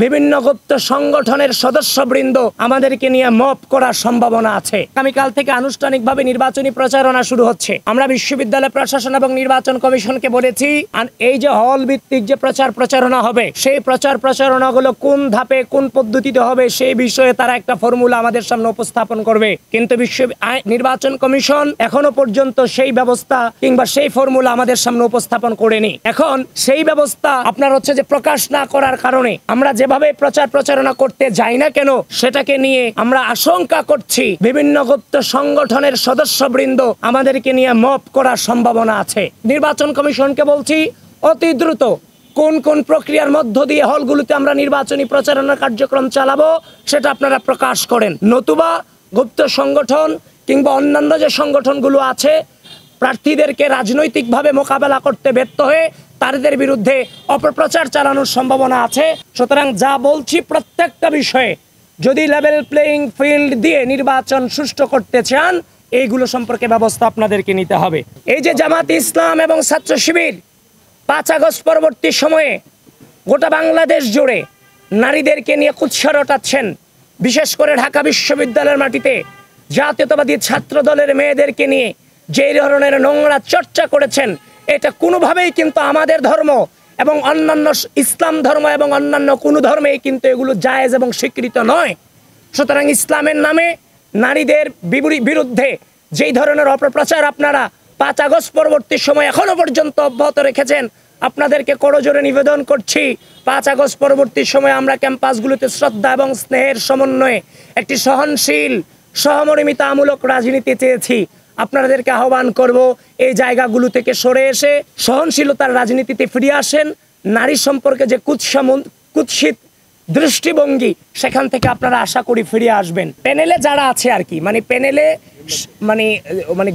বিভিন্ন গুপ্ত সংগঠনের সদস্যবৃন্দ আমাদেরকে নিয়ে মব করার সম্ভাবনা আছে। আগামীকাল থেকে আনুষ্ঠানিকভাবে নির্বাচনী প্রচারণা শুরু হচ্ছে। আমরা বিশ্ববিদ্যালয় প্রশাসন এবং নির্বাচন কমিশনকে বলেছি এই যে হল ভিত্তিক যে প্রচারণা হবে, সেই প্রচারণাগুলো কোন ধাপে কোন পদ্ধতিতে হবে সেই বিষয়ে তারা একটা ফর্মুলা আমাদের সামনে উপস্থাপন করবে। কিন্তু নির্বাচন কমিশন এখনো পর্যন্ত সেই ব্যবস্থা কিংবা সেই ফর্মুলা আমাদের সামনে উপস্থাপন করেনি। এখন সেই ব্যবস্থা আপনার হচ্ছে যে প্রকাশ না করার কারণে আমরা যেভাবে প্রচারণা করতে যাই না কেন, সেটাকে নিয়ে আমরা আশঙ্কা করছি বিভিন্ন গুপ্ত সংগঠনের সদস্যবৃন্দ আমাদেরকে নিয়ে মব করার সম্ভাবনা আছে। নির্বাচন কমিশনকে বলছি অতি দ্রুত কোন কোন প্রক্রিয়ার মধ্য দিয়ে হলগুলোতে আমরা নির্বাচনী প্রচারণা কার্যক্রম চালাবো সেটা আপনারা প্রকাশ করেন, নতুবা গুপ্ত সংগঠন কিংবা অন্যান্য যে সংগঠনগুলো আছে প্রার্থীদেরকে রাজনৈতিকভাবে মোকাবেলা করতে ব্যর্থ হয়ে তাদের বিরুদ্ধে অপপ্রচার চালানোর সম্ভাবনা আছে। সুতরাং যা বলছি প্রত্যেকটা বিষয়ে যদি লেভেল প্লেইং ফিল্ড দিয়ে নির্বাচন সুষ্ঠু করতে চান এইগুলো সম্পর্কে ব্যবস্থা আপনাদেরকে নিতে হবে। এই যে জামাত ইসলাম এবং ছাত্র শিবির 5 আগস্ট পরবর্তী সময়ে গোটা বাংলাদেশ জুড়ে নারীদেরকে নিয়ে কুৎসা রটাচ্ছেন, বিশেষ করে ঢাকা বিশ্ববিদ্যালয়ের মাটিতে জাতীয়তাবাদী ছাত্র দলের মেয়েদেরকে নিয়ে যে ধরনের নোংরা চর্চা করেছেন, এটা কোনোভাবেই কিন্তু আমাদের ধর্ম এবং অন্যান্য ইসলাম ধর্ম এবং অন্যান্য কোনো ধর্মেই কিন্তু এগুলো জায়েজ এবং স্বীকৃত নয়। সুতরাং ইসলামের নামে নারীদের বিরুদ্ধে যেই ধরনের অপপ্রচার আপনারা 5 আগস্ট পরবর্তী সময় এখনো পর্যন্ত অব্যাহত রেখেছেন, আপনাদেরকে করজোড়ে নিবেদন করছি 5 আগস্ট পরবর্তী সময় আমরা ক্যাম্পাসগুলোতে শ্রদ্ধা এবং স্নেহের সমন্বয়ে একটি সহনশীল সহমর্মিতামূলক রাজনীতি চেয়েছি। আপনাদেরকে আহ্বান করব এই জায়গাগুলো থেকে সরে এসে সহনশীলতার রাজনীতিতে ফিরে আসেন। নারী সম্পর্কে যে কুৎসিত দৃষ্টিভঙ্গি সেখান থেকে আপনারা আশা করি ফিরে আসবেন। প্যানেলে যারা আছে আর কি, প্যানেলে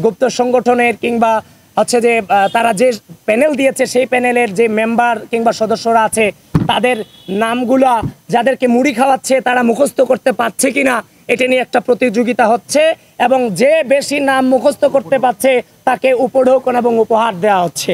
গুপ্ত সংগঠনের কিংবা হচ্ছে যে তারা যে প্যানেল দিয়েছে সেই প্যানেলের যে মেম্বার কিংবা সদস্যরা আছে তাদের নামগুলা যাদেরকে মুড়ি খাওয়াচ্ছে তারা মুখস্থ করতে পারছে কিনা এটা নিয়ে একটা প্রতিযোগিতা হচ্ছে এবং যে বেশি নাম মুখস্থ করতে পারছে তাকে উপঢৌকন এবং উপহার দেওয়া হচ্ছে।